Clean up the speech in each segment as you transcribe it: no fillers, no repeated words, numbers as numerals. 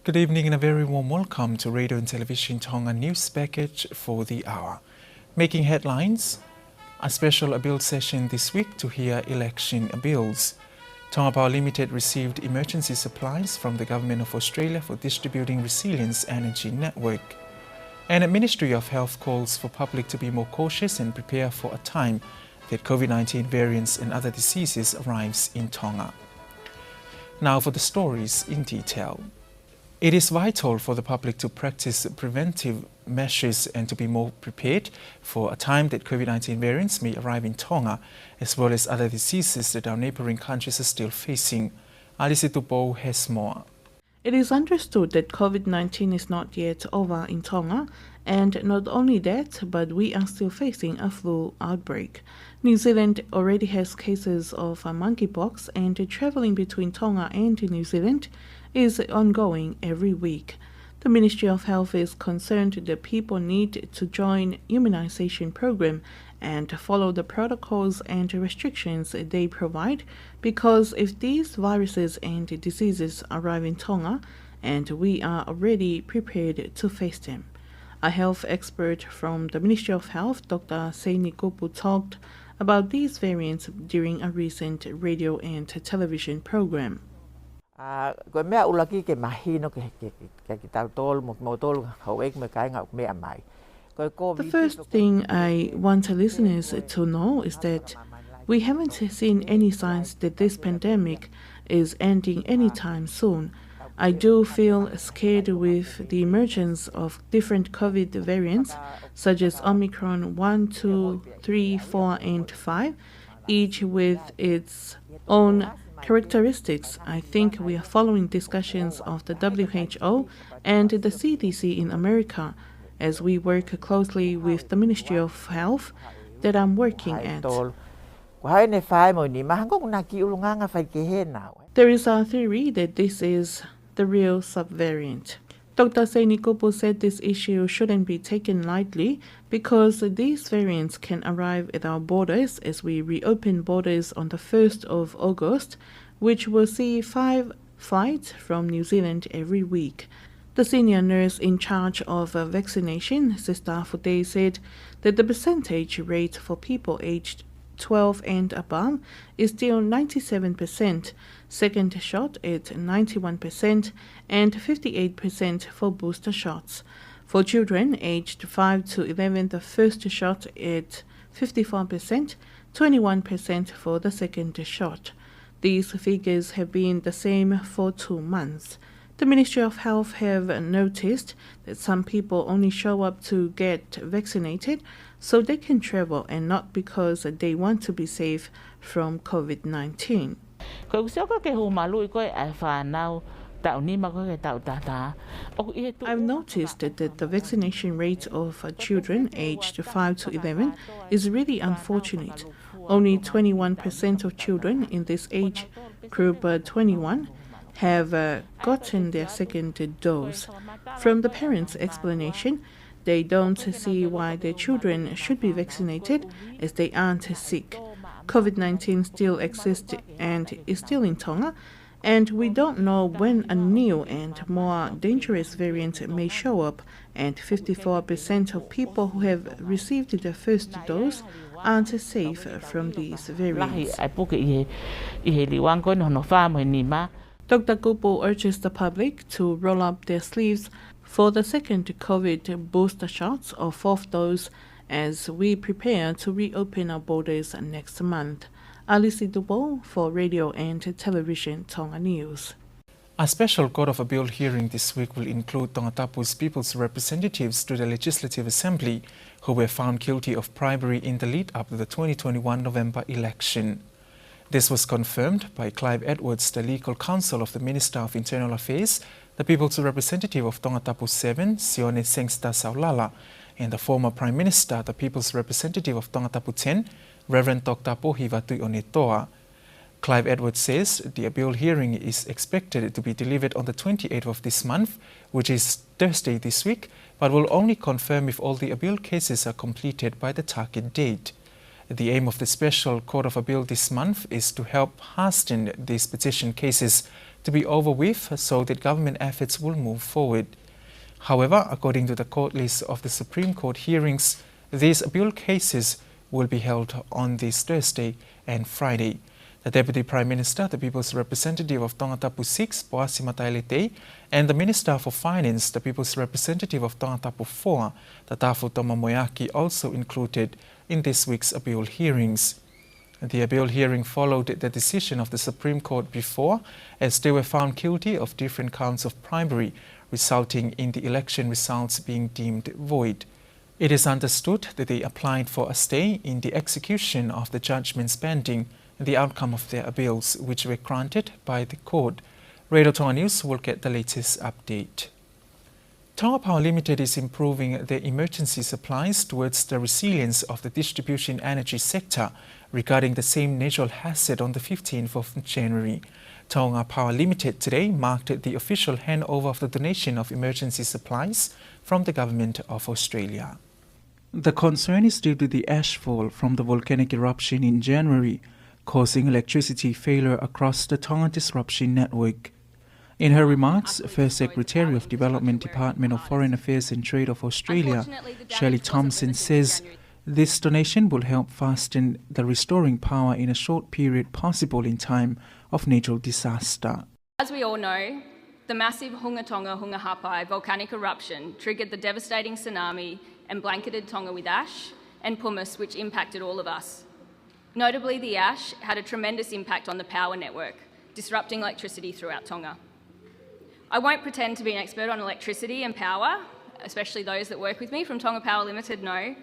Good evening and a very warm welcome to Radio and Television Tonga News Package for the hour. Making headlines, a special appeal session this week to hear election bills. Tonga Power Limited received emergency supplies from the Government of Australia for distributing Resilience Energy Network. And the Ministry of Health calls for public to be more cautious and prepare for a time that COVID-19 variants and other diseases arrives in Tonga. Now for the stories in detail. It is vital for the public to practice preventive measures and to be more prepared for a time that COVID-19 variants may arrive in Tonga, as well as other diseases that our neighboring countries are still facing. Alice Tupo has more. It is understood that COVID-19 is not yet over in Tonga, and not only that, but we are still facing a flu outbreak. New Zealand already has cases of monkeypox, and travelling between Tonga and New Zealand is ongoing every week. The Ministry of Health is concerned that people need to join immunization program and follow the protocols and restrictions they provide, because if these viruses and diseases arrive in Tonga, and we are already prepared to face them. A health expert from the Ministry of Health, Dr. Nuku'alofa, talked about these variants during a recent radio and television program. The first thing I want the listeners to know is that we haven't seen any signs that this pandemic is ending anytime soon. I do feel scared with the emergence of different COVID variants, such as Omicron 1, 2, 3, 4, and 5, each with its own characteristics. I think we are following discussions of the WHO and the CDC in America as we work closely with the Ministry of Health that I'm working at. There is a theory that this is the real subvariant. Dr. Nuku'alofa said this issue shouldn't be taken lightly because these variants can arrive at our borders as we reopen borders on the 1st of August, which will see 5 flights from New Zealand every week. The senior nurse in charge of vaccination, Sister Fude, said that the percentage rate for people aged 12 and above is still 97%, second shot at 91%, and 58% for booster shots. For children aged 5 to 11, the first shot at 54%, 21% for the second shot. These figures have been the same for 2 months. The Ministry of Health have noticed that some people only show up to get vaccinated so they can travel and not because they want to be safe from COVID-19. I've noticed that the vaccination rate of children aged 5 to 11 is really unfortunate. Only 21% of children in this age group 21 have gotten their second dose. From the parents' explanation, they don't see why their children should be vaccinated as they aren't sick. COVID-19 still exists and is still in Tonga, and we don't know when a new and more dangerous variant may show up, and 54% of people who have received their first dose aren't safe from these variants. Dr. Kupo urges the public to roll up their sleeves for the second COVID booster shots or 4th dose as we prepare to reopen our borders next month. Alice Dubo for Radio and Television Tonga News. A special Court of Appeal hearing this week will include Tongatapu's people's representatives to the Legislative Assembly who were found guilty of bribery in the lead-up to the 2021 November election. This was confirmed by Clive Edwards, the legal counsel of the Minister of Internal Affairs, the People's Representative of Tongatapu 7, Sione Sengsta Saulala, and the former Prime Minister, the People's Representative of Tongatapu 10, Reverend Dr. Pohivatu Onetoa. Clive Edwards says the appeal hearing is expected to be delivered on the 28th of this month, which is Thursday this week, but will only confirm if all the appeal cases are completed by the target date. The aim of the Special Court of Appeal this month is to help hasten these petition cases to be over with so that government efforts will move forward. However, according to the court list of the Supreme Court hearings, these appeal cases will be held on this Thursday and Friday. The Deputy Prime Minister, the People's Representative of Tongatapu 6, Poasi Mataelete, and the Minister for Finance, the People's Representative of Tongatapu 4, Tatafu Tomamoyaki, also included in this week's appeal hearings. The appeal hearing followed the decision of the Supreme Court before, as they were found guilty of different counts of bribery, resulting in the election results being deemed void. It is understood that they applied for a stay in the execution of the judgments pending the outcome of their appeals, which were granted by the court. Radio Tonga News will get the latest update. Tonga Power Limited is improving their emergency supplies towards the resilience of the distribution energy sector regarding the same natural hazard on the 15th of January. Tonga Power Limited today marked the official handover of the donation of emergency supplies from the Government of Australia. The concern is due to the ashfall from the volcanic eruption in January, causing electricity failure across the Tonga disruption network. In her remarks, First Secretary of Development Department of Foreign Affairs and Trade of Australia, Shirley Thompson, says this donation will help fasten the restoring power in a short period possible in time of natural disaster. As we all know, the massive Hungatonga Hungahapai volcanic eruption triggered the devastating tsunami and blanketed Tonga with ash and pumice, which impacted all of us. Notably, the ash had a tremendous impact on the power network, disrupting electricity throughout Tonga. I won't pretend to be an expert on electricity and power, especially those that work with me from Tonga Power Limited know,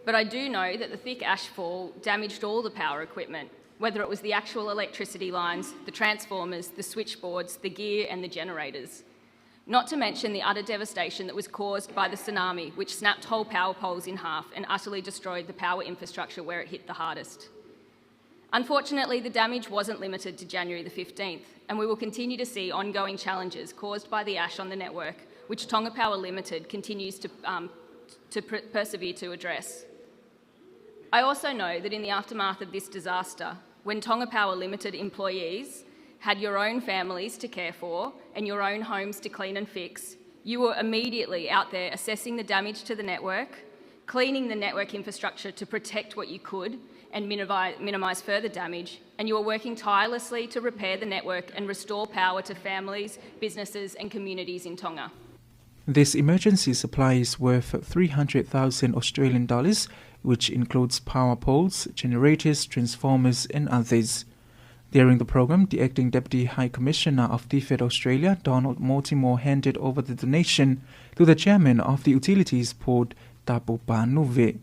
but I do know that the thick ashfall damaged all the power equipment, whether it was the actual electricity lines, the transformers, the switchboards, the gear and the generators. Not to mention the utter devastation that was caused by the tsunami, which snapped whole power poles in half and utterly destroyed the power infrastructure where it hit the hardest. Unfortunately, the damage wasn't limited to January the 15th, and we will continue to see ongoing challenges caused by the ash on the network, which Tonga Power Limited continues to persevere to address. I also know that in the aftermath of this disaster, when Tonga Power Limited employees had your own families to care for and your own homes to clean and fix, you were immediately out there assessing the damage to the network, cleaning the network infrastructure to protect what you could and minimise further damage, and you are working tirelessly to repair the network and restore power to families, businesses and communities in Tonga. This emergency supply is worth 300,000 Australian dollars, which includes power poles, generators, transformers and others. During the program, the Acting Deputy High Commissioner of DFED Australia, Donald Mortimer, handed over the donation to the Chairman of the Utilities Board, Tapu Panuve.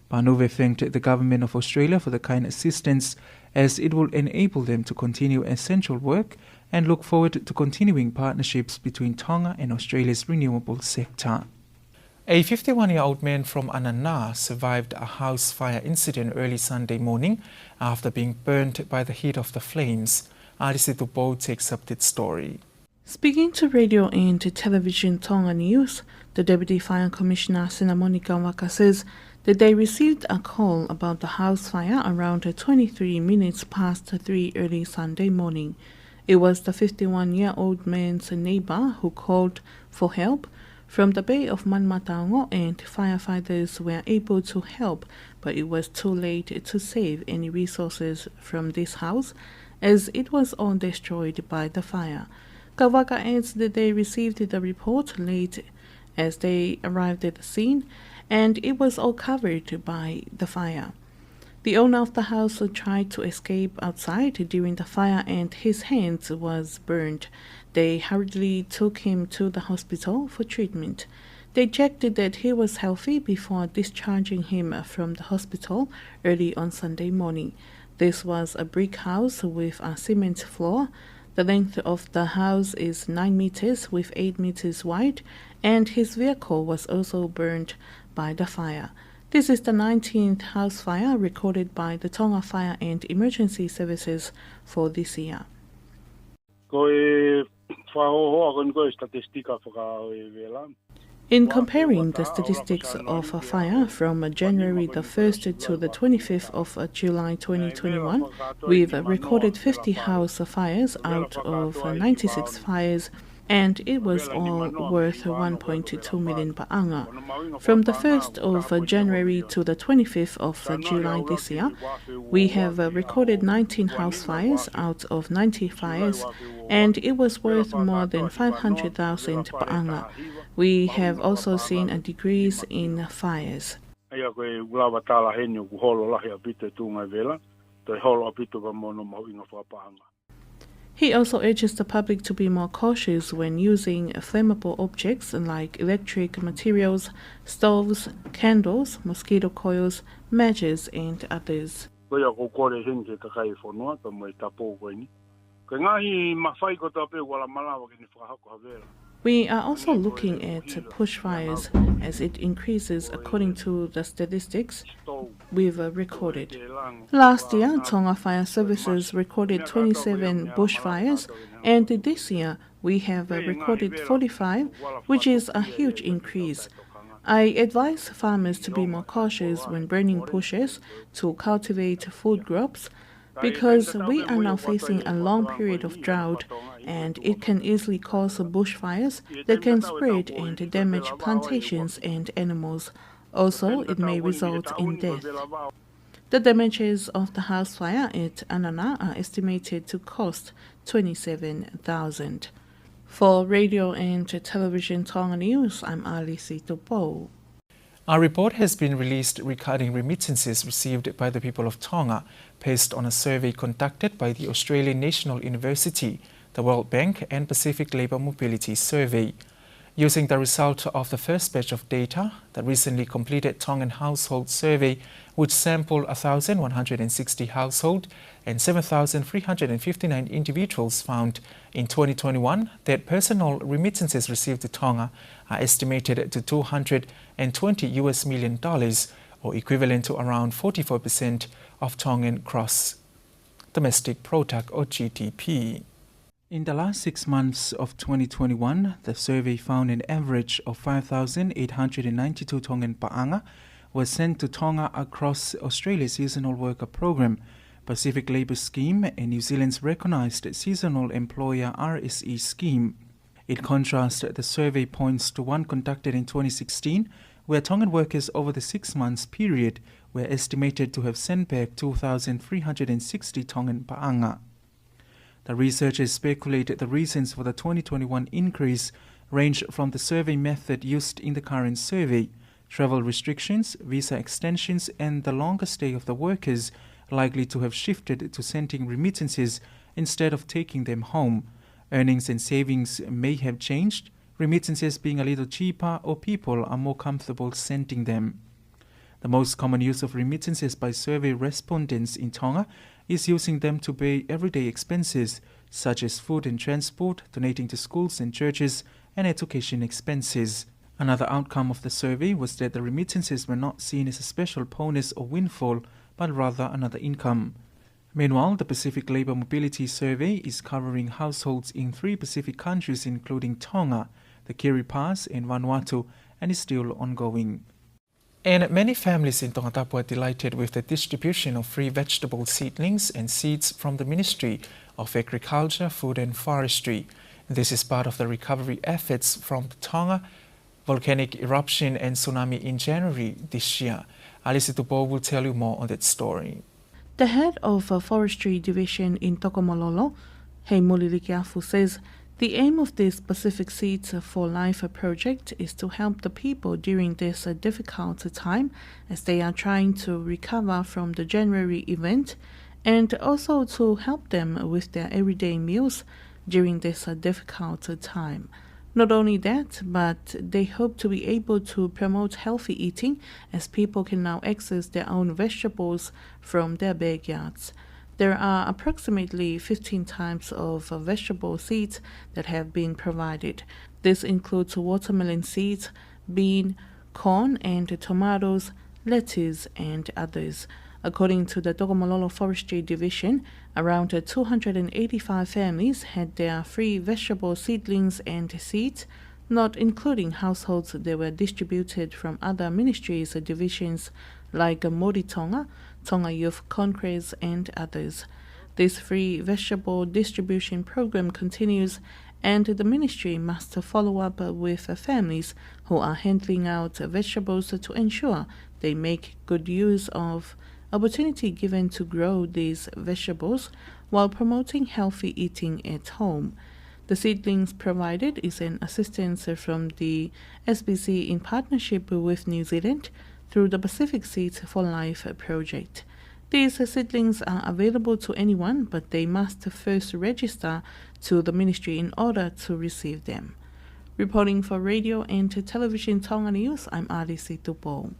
Panuve thanked the Government of Australia for the kind assistance, as it will enable them to continue essential work and look forward to continuing partnerships between Tonga and Australia's renewable sector. A 51-year-old man from Anana survived a house fire incident early Sunday morning after being burnt by the heat of the flames. Alice Tupo takes up that story. Speaking to radio and to television Tonga News, the Deputy Fire Commissioner Sinamonika Waka says that they received a call about the house fire around 23 minutes past 3 early Sunday morning. It was the 51-year-old man's neighbour who called for help from the Bay of Manmatango, and firefighters were able to help, but it was too late to save any resources from this house as it was all destroyed by the fire. Kawaka adds that they received the report late as they arrived at the scene, and it was all covered by the fire. The owner of the house tried to escape outside during the fire and his hands was burned. They hurriedly took him to the hospital for treatment. They checked that he was healthy before discharging him from the hospital early on Sunday morning. This was a brick house with a cement floor. The length of the house is 9 meters with 8 meters wide, and his vehicle was also burned by the fire. This is the 19th house fire recorded by the Tonga Fire and Emergency Services for this year. In comparing the statistics of a fire from January the 1st to the 25th of July 2021, we've recorded 50 house fires out of 96 fires, and it was all worth 1.2 million pa'anga. From the 1st of January to the 25th of July this year, we have recorded 19 house fires out of 90 fires, and it was worth more than 500,000 pa'anga. We have also seen a decrease in fires. He also urges the public to be more cautious when using flammable objects like electric materials, stoves, candles, mosquito coils, matches, and others. We are also looking at bushfires as it increases according to the statistics we've recorded. Last year, Tonga Fire Services recorded 27 bushfires, and this year we have recorded 45, which is a huge increase. I advise farmers to be more cautious when burning bushes to cultivate food crops, because we are now facing a long period of drought, and it can easily cause bushfires that can spread and damage plantations and animals. Also, it may result in death. The damages of the house fire at Anana are estimated to cost $27,000. For Radio and Television Tonga News, I'm Alice Tupo. A report has been released regarding remittances received by the people of Tonga based on a survey conducted by the Australian National University, the World Bank and Pacific Labour Mobility Survey. Using the result of the first batch of data, the recently completed Tongan household survey, which sampled 1,160 households and 7,359 individuals, found in 2021 that personal remittances received to Tonga are estimated to $220 million, or equivalent to around 44% of Tongan gross domestic product, or GDP. In the last 6 months of 2021, the survey found an average of 5,892 Tongan pa'anga was sent to Tonga across Australia's Seasonal Worker Program, Pacific Labour Scheme, and New Zealand's recognised Seasonal Employer RSE scheme. In contrast, the survey points to one conducted in 2016, where Tongan workers over the 6 months period were estimated to have sent back 2,360 Tongan pa'anga. The researchers speculated the reasons for the 2021 increase range from the survey method used in the current survey, travel restrictions, visa extensions, and the longer stay of the workers, likely to have shifted to sending remittances instead of taking them home. Earnings and savings may have changed, remittances being a little cheaper, or people are more comfortable sending them. The most common use of remittances by survey respondents in Tonga is using them to pay everyday expenses such as food and transport, donating to schools and churches, and education expenses. Another outcome of the survey was that the remittances were not seen as a special bonus or windfall, but rather another income. Meanwhile, the Pacific Labour Mobility Survey is covering households in 3 Pacific countries including Tonga, the Kiribati, and Vanuatu, and is still ongoing. And many families in Tongatapu are delighted with the distribution of free vegetable seedlings and seeds from the Ministry of Agriculture, Food and Forestry. This is part of the recovery efforts from the Tonga volcanic eruption and tsunami in January this year. Alice Tupo will tell you more on that story. The head of a forestry division in Tokomololo, Heimulilikiafu, says the aim of this Pacific Seeds for Life project is to help the people during this difficult time as they are trying to recover from the January event, and also to help them with their everyday meals during this difficult time. Not only that, but they hope to be able to promote healthy eating as people can now access their own vegetables from their backyards. There are approximately 15 types of vegetable seeds that have been provided. This includes watermelon seeds, bean, corn, and tomatoes, lettuce, and others. According to the Tokomololo Forestry Division, around 285 families had their free vegetable seedlings and seeds not including households that were distributed from other ministries or divisions like Modi Tonga, Tonga Youth Congress, and others. This free vegetable distribution program continues, and the ministry must follow up with families who are handing out vegetables to ensure they make good use of opportunity given to grow these vegetables while promoting healthy eating at home. The seedlings provided is an assistance from the SBC in partnership with New Zealand through the Pacific Seeds for Life project. These seedlings are available to anyone, but they must first register to the ministry in order to receive them. Reporting for Radio and Television Tonga News, I'm Alice Tupo.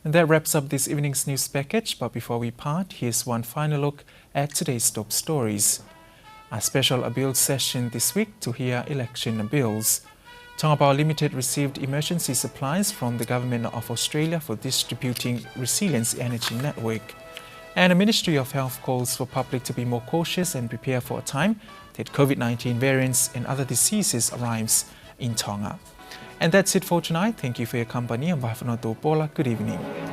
And that wraps up this evening's news package, but before we part, here's one final look at today's top stories. A special appeal session this week to hear election bills. Tonga Power Limited received emergency supplies from the Government of Australia for distributing Resilience Energy Network. And the Ministry of Health calls for public to be more cautious and prepare for a time that COVID-19 variants and other diseases arrives in Tonga. And that's it for tonight. Thank you for your company. On behalf of Paula, good evening.